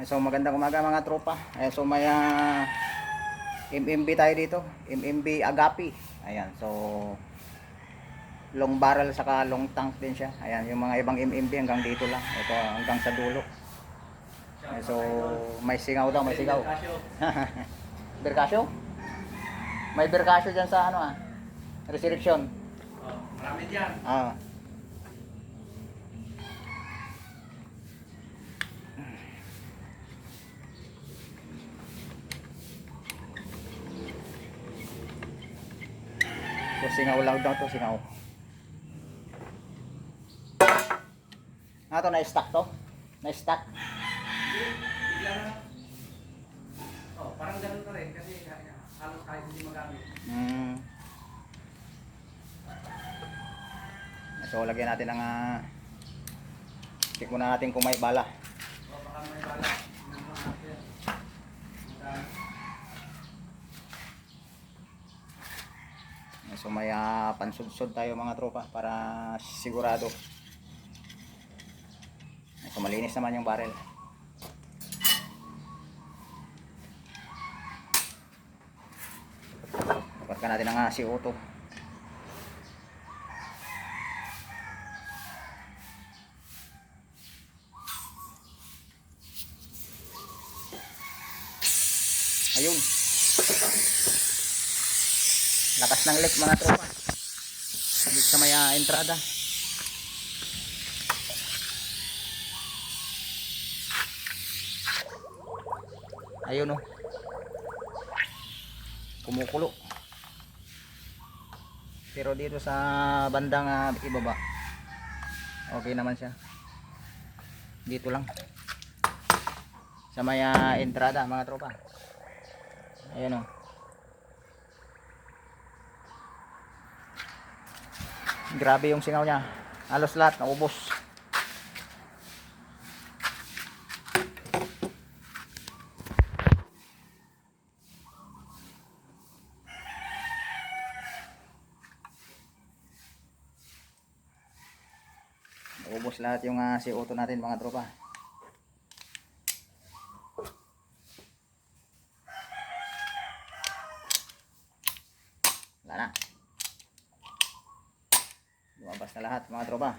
So magandang umaga mga tropa. So may MMB tayo dito. MMB Agapi. Ayan. So long barrel saka long tank din siya. Ayan, yung mga ibang MMB hanggang dito lang. Ito hanggang sa dulo. So may singaw daw, may singaw. Berkasyo? May berkasyo diyan sa ano Resurrection. Oh, marami diyan. So singaw lang daw to, singaw. To na-stack to? Na-stack? Bigla na. Oh, parang ganun na rin kasi halos kahit hindi magamit. So lagyan natin ng check muna natin kung may bala. Oh, baka may bala. So may pansudsod tayo mga tropa para sigurado. So malinis naman yung barrel. Kapatkan natin ang CO2. Ayun. Lakas ng leak mga tropa. Dito sa may entrada. Ayun kumukulo. Pero dito sa bandang ibaba okay naman siya. Dito lang sa may entrada mga tropa. Ayun grabe yung singaw niya. Halos lahat naubos. Naubos lahat yung CO2 natin mga tropa. Wala na. Lumabas na lahat mga tropa.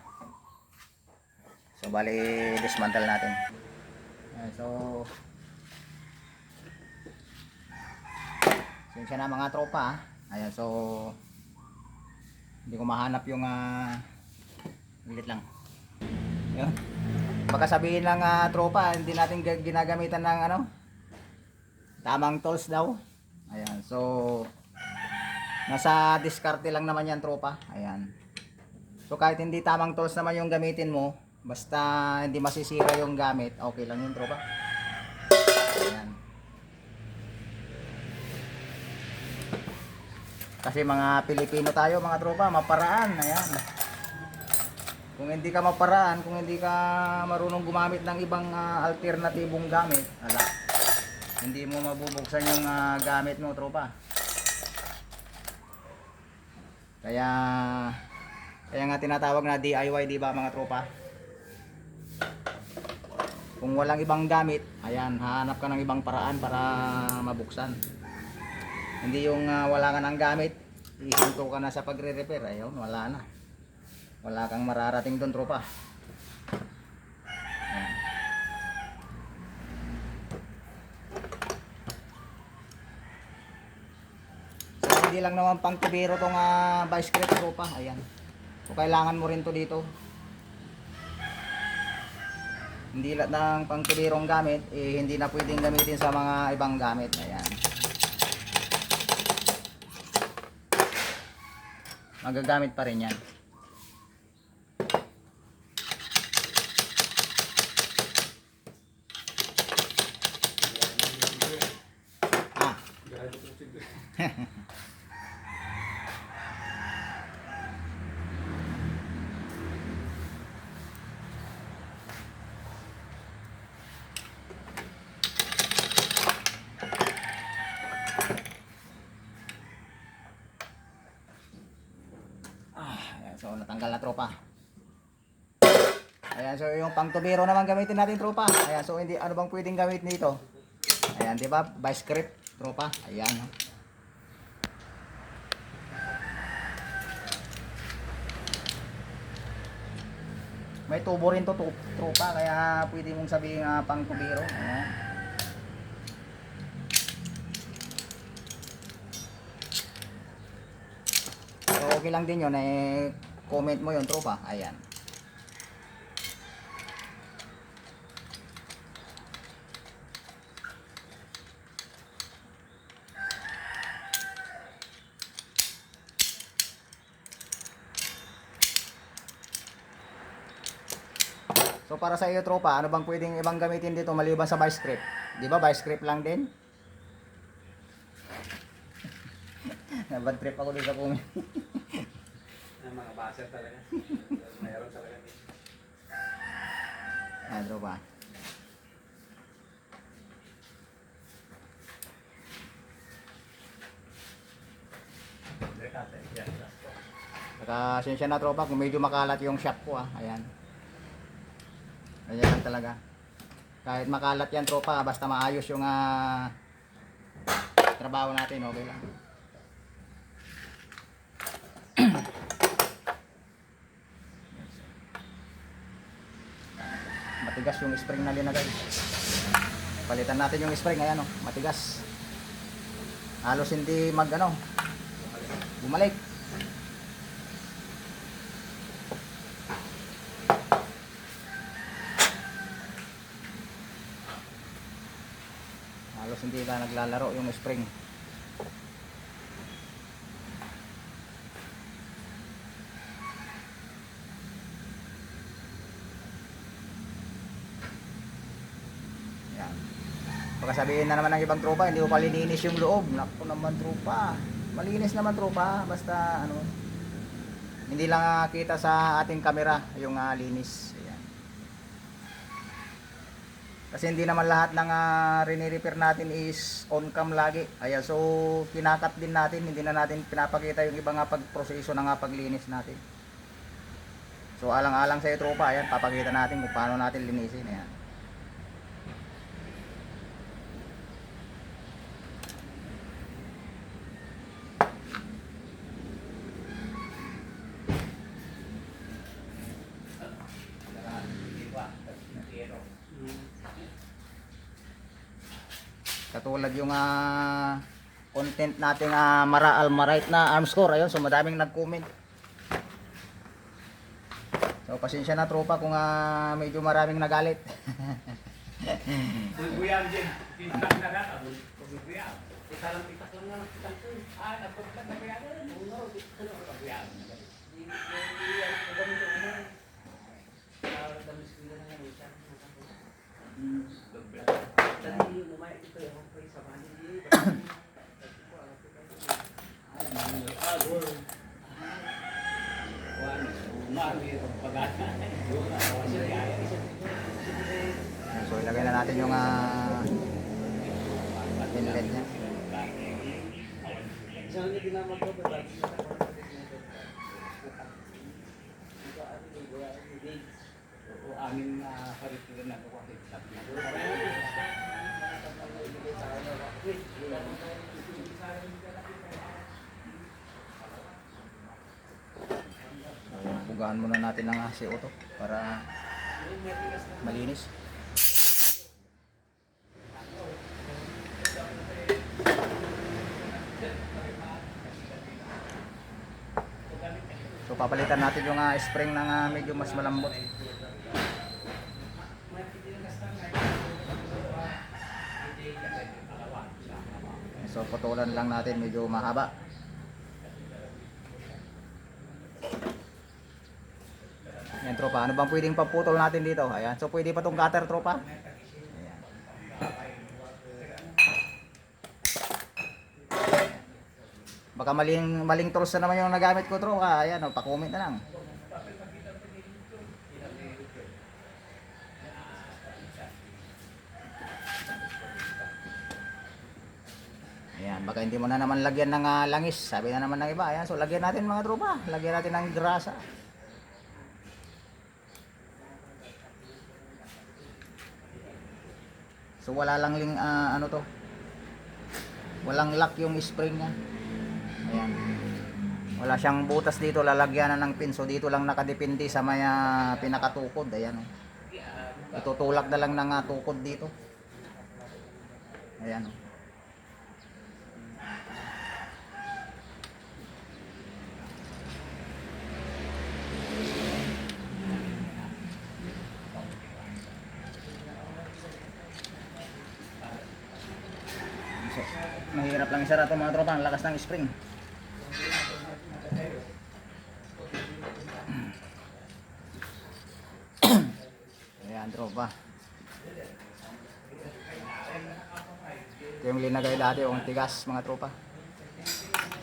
So bali dismantle natin. So siya na mga tropa. Ayan, so hindi ko mahanap yung ulit lang. Yun. Baka sabihin lang tropa, hindi natin ginagamitan ng tamang tools daw. Ayan, so nasa diskarte lang naman yan tropa. Ayan. So kahit hindi tamang tools naman yung gamitin mo, basta hindi masisira yung gamit, okay lang yun tropa. Ayan. Kasi mga Pilipino tayo mga tropa, maparaan. Ayan. Kung hindi ka maparaan, kung hindi ka marunong gumamit ng ibang alternatibong gamit, hindi mo mabubuksan yung gamit mo tropa. Kaya nga tinatawag na DIY, di ba mga tropa? Kung walang ibang gamit, ayan, hahanap ka ng ibang paraan para mabuksan. Hindi yung wala ka ng gamit, ihinto ka na sa pagre-repair, ayun, wala na. Wala kang mararating doon tropa. Ayan. So hindi lang naman pang tibero tong vice grip tropa. Ayan. So kailangan mo rin to dito. Hindi lahat ng pang tibirong gamit hindi na pwedeng gamitin sa mga ibang gamit. Ayan. Magagamit pa rin yan. So natanggal na tropa. Ayan, Ayan, so yung pangtubiro naman gamitin natin, tropa. Ayan, so hindi, ano bang pwedeng gamitin dito? Ayan, di ba? Vice grip, tropa. Ayan. Oh. May tubo rin to, tropa, kaya pwede mong sabihin pangtubiro. Ayan. So okay lang din yun, eh, comment mo yun, tropa. Ayan. So para sa iyo, tropa, ano bang pwedeng ibang gamitin dito maliban sa vice grip? Di ba vice grip lang din? Nabad trip ako dito sa comment. Ang mga baser talaga. Mayroon talaga din. Ayan, tropa. Saka sensya na, tropa, kung medyo makalat yung shop ko, ayan. Ganyan lang talaga. Kahit makalat yan, tropa, basta maayos yung trabaho natin, okay lang. Matigas yung spring na linagay. Palitan natin yung spring, ayan oh, matigas. Halos hindi bumalik. Halos hindi na naglalaro yung spring. Yan. Baka sabihin na naman ng ibang tropa, hindi ko pa lininis yung loob. Naku naman, tropa. Malinis naman, tropa. Basta hindi lang kita sa ating camera yung linis. Ayan. Kasi hindi naman lahat ng rini-repair natin is on cam lagi. Ayan, so kinakat din natin, hindi na natin pinapakita yung ibang pagproseso ng paglinis natin. So alang-alang sa iyo, tropa, ayan, papakita natin kung paano natin linisin. Ayan. Katulad yung content nating Mara Almarite na arm score. Ayun, so madaming nag-comment. So pasensya na, tropa, kung medyo maraming nagalit. Buyang din. Tintak na data. Buyang. Kita lang lang na kita ko. Napagkat na kaya na. Ano, dito na ako buyang. So ilagay na natin yung inlet niya. Amin na parito na ako kasi So pugahan muna natin ng CO2 para malinis. So papalitan natin yung spring ng medyo mas malambot. So putulan lang natin, medyo mahaba. Yan, tropa, ano bang pwedeng paputol natin dito? Ayan, so pwede pa tong cutter, tropa. Ayan. Baka maling tools na naman yung nagamit ko, tropa. Ayan, pa-comment na lang. Ayan, baka hindi mo na naman lagyan ng langis. Sabi na naman ng iba. Ayan, so lagyan natin, mga tropa. Lagyan natin ng grasa. So wala lang ano to. Walang lock yung spring niya. Ayan. Wala siyang butas dito, lalagyan na ng pin. So dito lang nakadepende sa may pinakatukod. Ayan. Oh. Itutulak na lang ng tukod dito. Ayan. Oh. So, mahirap lang isara ito mga tropa, ang lakas ng spring. Ayan tropa. Ito yung linagay dati, yung tigas mga tropa.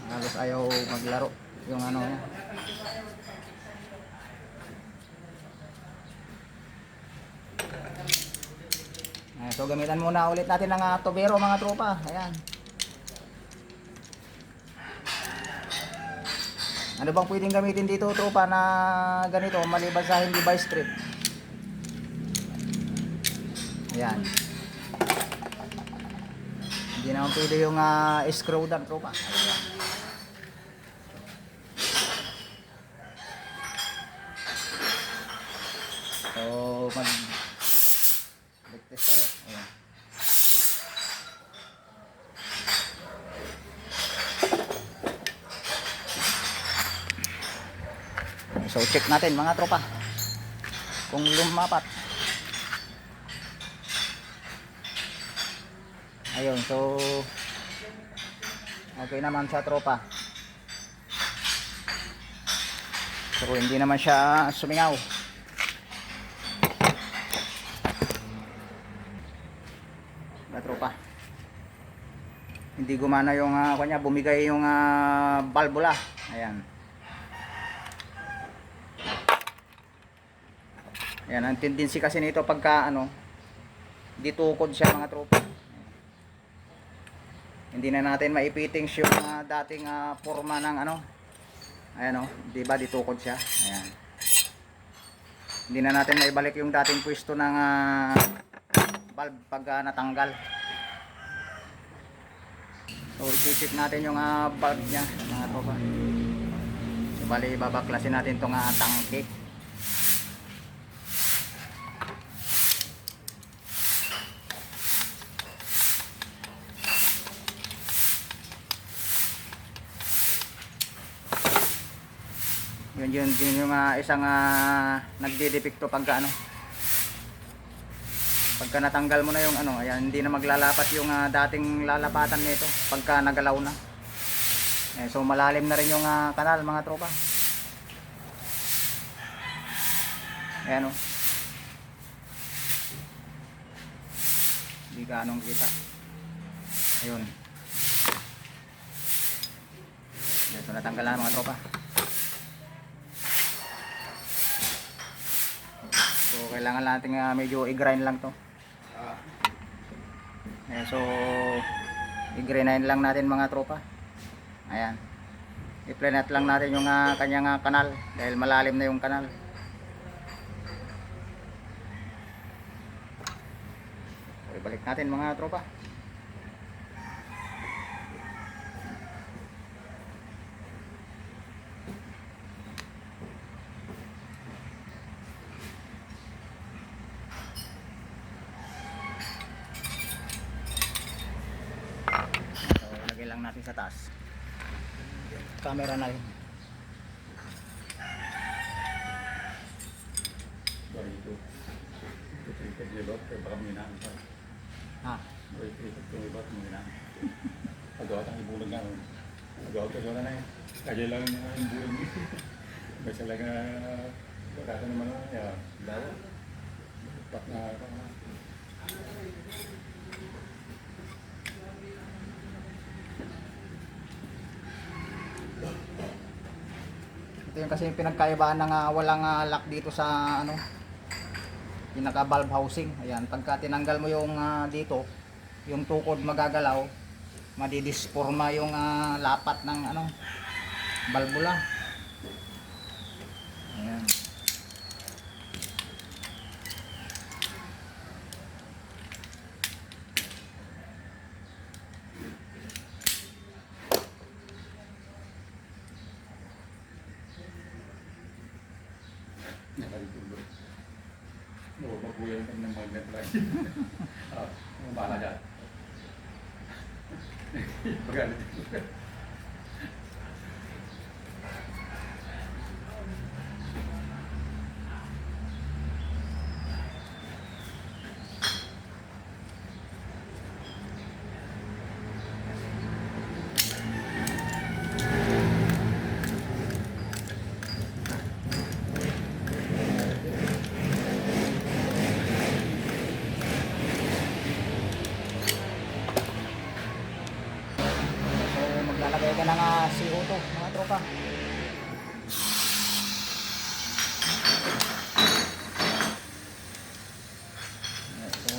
Halos ayaw maglaro yung ano niya. Ayan, so gamitan muna ulit natin ng tubero mga tropa. Ayan. Ano bang pwedeng gamitin dito tropa na ganito maliban sa hindi by strip? Ayan. Hindi naman pwede yung screw down tropa. Ayan. So mag-test tayo. Ayan. So check natin mga tropa kung lumapat. Ayun, so okay naman sa tropa. So hindi naman siya sumingaw. Mga tropa. Hindi gumana yung kanya, bumigay yung valvula. Ayan. Ayan, ang tendency kasi nito pagka ditukod siya mga tropa. Hindi na natin maipitings yung dating forma ng ayan di ba ditukod siya. Ayan. Hindi na natin maibalik yung dating pwesto ng valve pag natanggal. So i-check natin yung valve niya mga tropa. So bali babaklasin natin tong tangke. Yun din yung isang nagdedepekto pagka pagka natanggal mo na yung ayan, hindi na maglalapat yung dating lalapatan nito pagka nagalaw na. So malalim na rin yung kanal mga tropa. Ayan o. Hindi ka kita. Ayun. So natanggal na mga tropa. So kailangan natin medyo i-grind lang to. Ayan, so i-grind lang natin mga tropa. Ayan. I-planet lang natin yung kanyang kanal dahil malalim na yung kanal. So ibalik natin mga tropa. Lang natin sa taas. Camera na rin. Ha? Pagawa tayo ibulag na. Pagawa tayo na na. Kaya lang yung bulag. Basta lang pagkata naman na dawa. Pat na Ito yung kasi yung pinagkaibahan ng walang lock dito sa pinaka valve housing. Ayan, pagka tinanggal mo yung dito, yung tukod magagalaw, madidisforma yung lapat ng valvula. Ayan. Bahala dyan. Magalit. So maglalagay ka ng CO2 mga tropa. So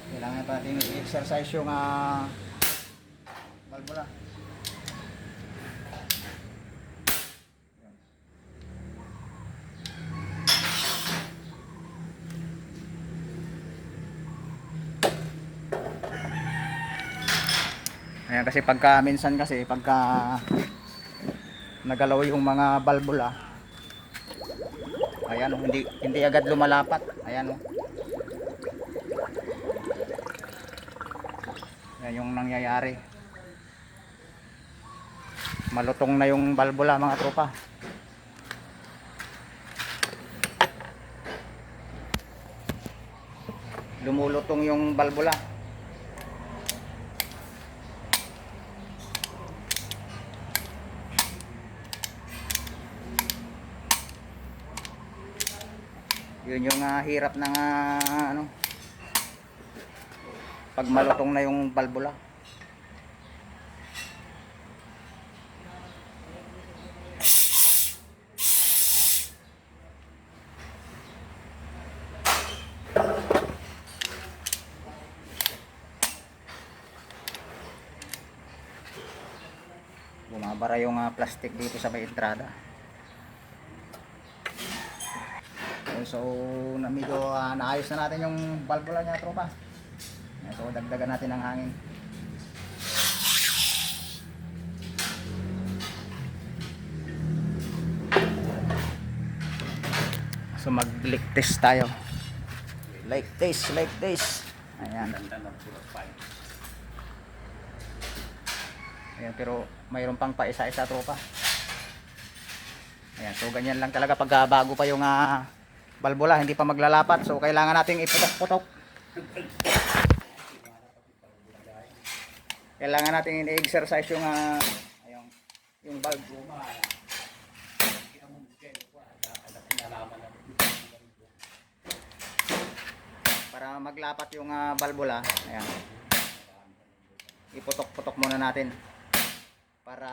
kailangan pa natin i-exercise yung valvula. Ayan, kasi pagka minsan kasi pagka nagalaw yung mga valvula, ayan oh, hindi agad lumalapat. Ayan oh. Yan yung nangyayari. Malutong na yung valvula mga tropa. Lumulutong yung valvula. Yun yung hirap ng ano, pag malutong na yung valvula. Bumabara yung plastic dito sa may entrada. So medyo naayos na natin yung valvula niya tropa. So dagdagan natin ng hangin. So mag-leak test tayo. Like this. Ayan. Ayan, pero mayroon pang pa isa-isa tropa. Ayan, so ganyan lang talaga pag bago pa yung valvula, hindi pa maglalapat. So kailangan nating iputok-putok. Kailangan nating i-exercise yung yung valve. Para maglapat yung valvula, ayan. Iputok-putok muna natin para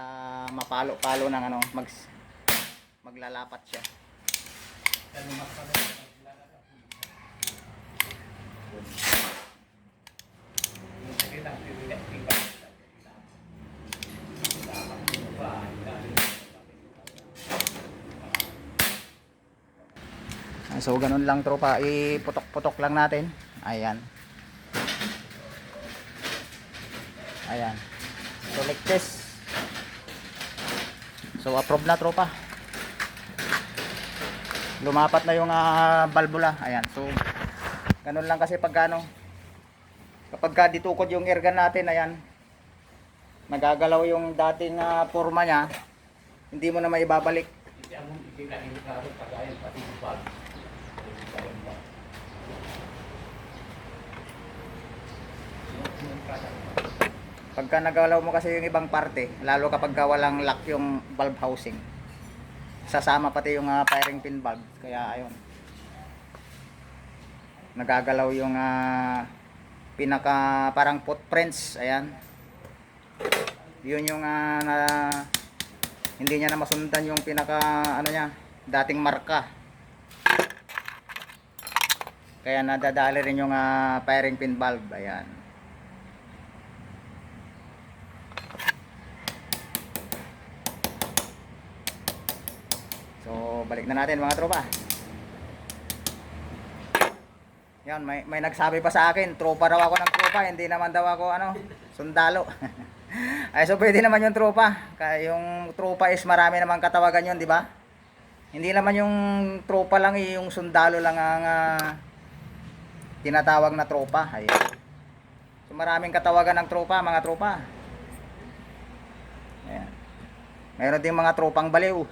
mapalo-palo ng maglalapat siya. So ganun lang tropa, iputok-putok lang natin. Ayan. So like this. So approve na tropa. Lumapat na yung valvula. Ayan. So ganun lang kasi pag kapag ditukod yung air gun natin, ayan, nagagalaw yung dating forma niya, hindi mo na maibabalik. Pagka nagalaw mo kasi yung ibang parte, lalo kapag walang lock yung valve housing, sasama pati yung firing pin valve. Kaya ayun, nagagalaw yung pinaka parang footprints. Ayan, yun yung hindi niya na masundan yung pinaka niya, dating marka. Kaya nadadali rin yung firing pin valve. Ayan. So balik na natin mga tropa. Yan, may nagsabi pa sa akin, tropa daw ako ng tropa, hindi naman daw ako sundalo. Ay, so pwede naman yung tropa. Kaya yung tropa is marami namang katawagan yun, di ba? Hindi naman yung tropa lang, yung sundalo lang ang tinatawag na tropa. Ayun. So maraming katawagan ng tropa, mga tropa. Ayan. Mayroon ding mga tropang baliw.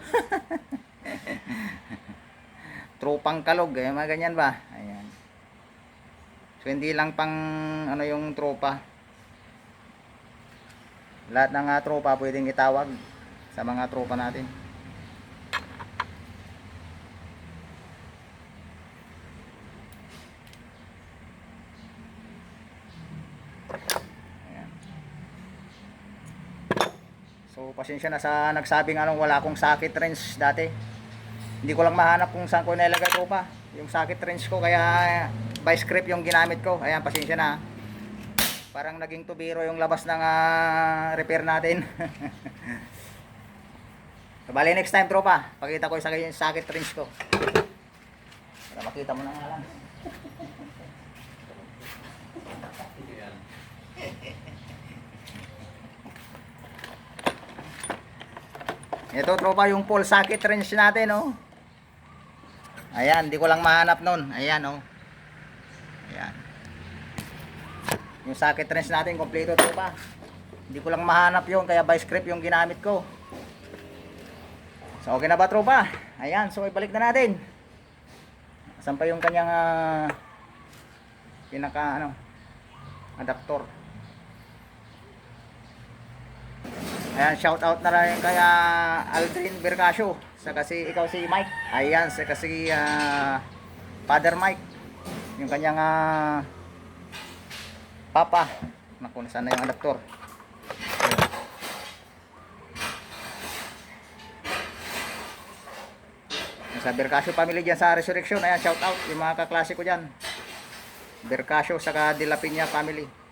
Tropang kalog, mga ganyan ba? Ayan. So hindi lang pang yung tropa. Lahat ng tropa pwedeng itawag sa mga tropa natin. Ayan. So pasensya na sa nagsabing wala akong socket wrench dati. Hindi ko lang mahanap kung saan ko nilagay tropa yung socket wrench ko, kaya vice grip yung ginamit ko. Ayan, pasensya na. Parang naging tubiro yung labas ng repair natin. So bali next time tropa, pakita ko yung socket wrench ko para makita mo na nga lang. Ito tropa yung full socket wrench natin, oh. Ayan, di ko lang mahanap nun. Ayan, oh. Ayan. Yung socket wrench natin, kompleto tropa. Hindi ko lang mahanap yun, kaya vice grip yung ginamit ko. So, okay na ba tropa? Ayan, so ibalik na natin. Saan pa yung kanyang pinaka adaptor. Ayan, shout out na rin kaya Aldrin Bercasio. Saka si ikaw si Mike. Ayan, saka si Father Mike. Yung kanyang papa. Naku, nasaan na yung adaptor? Sa Bercasio family dyan sa Resurrection. Ayan, shout out yung mga kaklase ko dyan. Bercasio saka De La Piña family.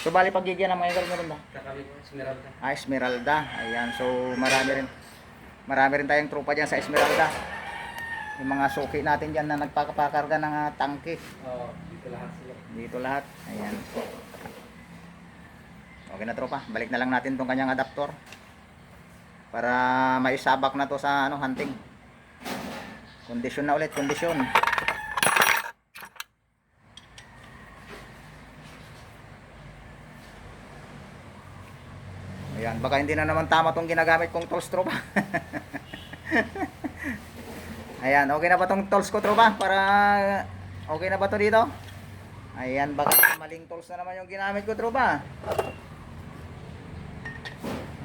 So bali paggigyan ng mga meron ba? Esmeralda. Esmeralda. Ayan, so marami rin tayong tropa diyan sa Esmeralda. Yung mga suki natin diyan na nagpapakarga ng tangke. Oo, dito lahat sila. Dito lahat. Ayan. Okay na tropa, balik na lang natin tong kanyang adaptor para maisabak na to sa hunting. Kondisyon na ulit, kondisyon. Ayan, baka hindi na naman tama tong ginagamit kong tools tropa. Ayan, okay na ba tong tools ko tropa? Para okay na ba to dito? Ayan, baka maling tools na naman yung ginamit ko tropa.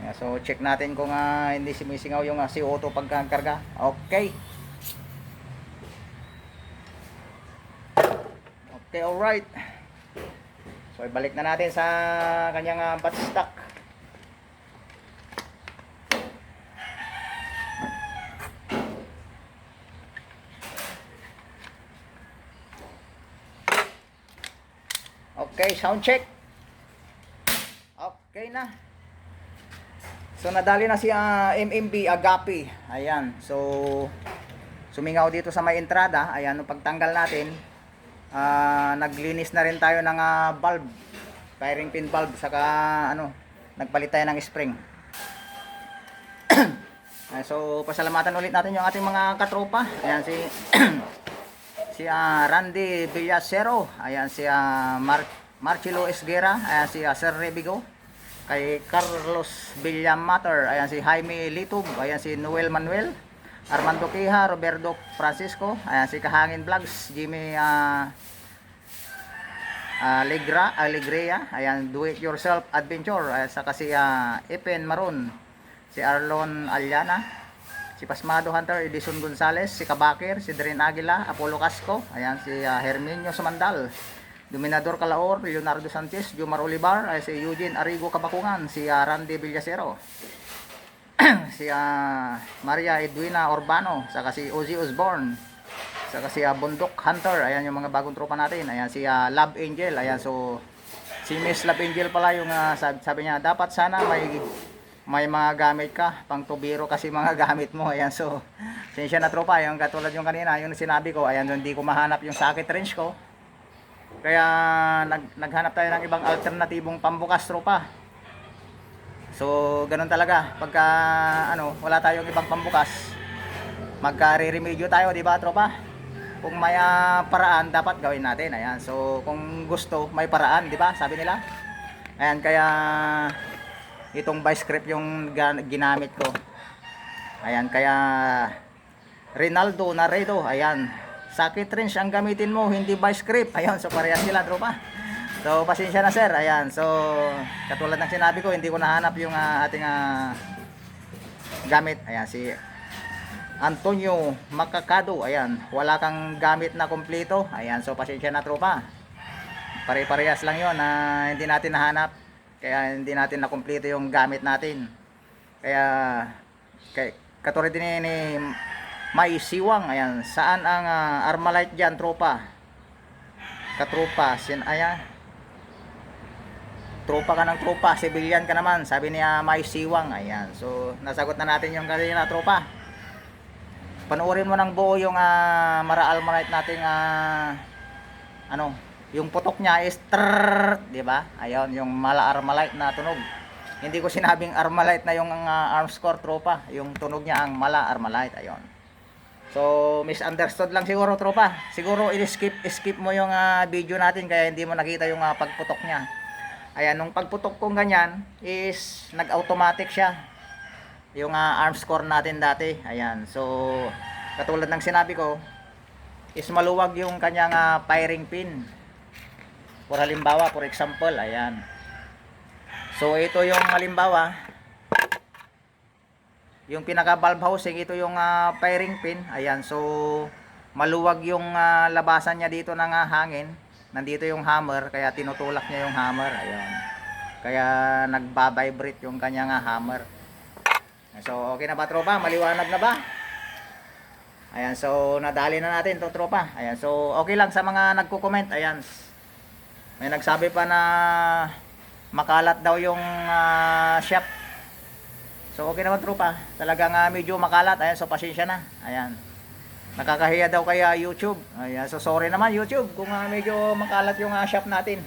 Ayan, so check natin kung hindi sumisingaw yung CO2 pagkakarga. Okay. Okay, alright. So ibalik na natin sa kanyang batch stock. Okay, sound check. Okay na. So nadali na si MMB Agapi. Ayan. So sumingaw dito sa may entrada. Ayan, nung pagtanggal natin, naglinis na rin tayo ng valve, firing pin valve, saka nagpalit tayo ng spring. So pasalamatan ulit natin yung ating mga katropa. Ayan si si Randy Villasero, ayan si Marcelo Esguera, ayan si Sir Rebigo, kay Carlos Villamater, ayan si Jaime Litub, ayan si Noel Manuel, Armando Quija, Roberto Francisco, ayan si Kahangin Vlogs, Jimmy Alegria, ayan Do It Yourself Adventure, ayan saka si Epen Maron, si Arlon Alyana, si Pasmado Hunter, Edison Gonzales, si Kabakir, si Dren Aguila, Apollo Casco, ayan si Herminio Sumandal, Dominador Calaor, Leonardo Sanchez, Jomar Olivar, ay si Eugene Arrigo Kabakungan, si Randy Villasero, si Maria Edwina Urbano, saka si Ozzy Osborne, saka si Bundok Hunter, ayan yung mga bagong tropa natin, ayan si Love Angel, ayan so Si Miss Love Angel pala yung sabi niya, dapat sana may mga gamit ka, pang tubiro kasi mga gamit mo. Ayan, so, sinsya na tropa, yung katulad yung kanina, yung sinabi ko, ayan, hindi ko mahanap yung socket wrench ko. Kaya, naghanap tayo ng ibang alternatibong pambukas tropa. So, ganun talaga, pagka, wala tayong ibang pambukas, magka-remedyo tayo, di ba tropa? Kung may paraan, dapat gawin natin. Ayan, so, kung gusto, may paraan, di ba? Sabi nila. Ayan, kaya, itong vice grip yung ginamit ko. Ayan, kaya Rinaldo Naredo, ayan, socket wrench ang gamitin mo, hindi vice grip. Ayan, so parehas sila tropa. So pasensya na sir. Ayan, so katulad ng sinabi ko, hindi ko nahanap yung ating gamit. Ayan, si Antonio Macacado. Ayan, wala kang gamit na kompleto. Ayan, so pasensya na tropa. Pare-parehas lang yon na hindi natin nahanap. Kaya hindi natin nakumpleto yung gamit natin. Kaya katulad din ni May Siwang. Ayan, saan ang Armalite dyan tropa? Katropa, ayan, tropa ka ng tropa, civilian ka naman, sabi niya May Siwang. Ayan, so nasagot na natin yung kanina tropa. Panoorin mo ng buo yung Mara Armalite nating yung putok niya is trrrr, di ba? Ayun, yung Mara Armalite na tunog. Hindi ko sinabing Armalite na yung Armscore tropa, yung tunog niya ang Mara Armalite. Ayun. So, misunderstood lang siguro tropa. Siguro skip mo yung video natin kaya hindi mo nakita yung pagputok niya. Ayan, nung pagputok kong ganyan is nag-automatic siya. Yung Armscore natin dati. Ayan. So, katulad ng sinabi ko, is maluwag yung kanyang firing pin. For halimbawa, for example, ayan. So, ito yung halimbawa, yung pinaka valve housing, ito yung firing pin. Ayan, so maluwag yung labasan niya dito ng hangin. Nandito yung hammer, kaya tinutulak niya yung hammer. Ayan. Kaya nagba-vibrate yung kanyang hammer. So, okay na ba tropa? Maliwanag na ba? Ayan, so nadali na natin to tropa. Ayan, so okay lang sa mga nagko-comment. Ayan. May nagsabi pa na makalat daw yung shop. So okay naman tropa. Talagang medyo makalat. Ayan, so pasensya na. Ayan. Nakakahiya daw kaya YouTube. Ayan, so sorry naman YouTube kung medyo makalat yung shop natin.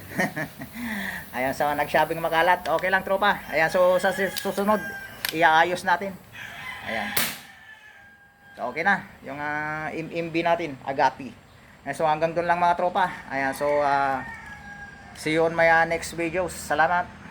Ayan, so nagsabing makalat. Okay lang tropa. Ayan, so sa susunod iaayos natin. Ayan. So okay na yung MB natin, Agapi. Ayan, so hanggang doon lang mga tropa. Ayan, so see you on my next videos. Salamat.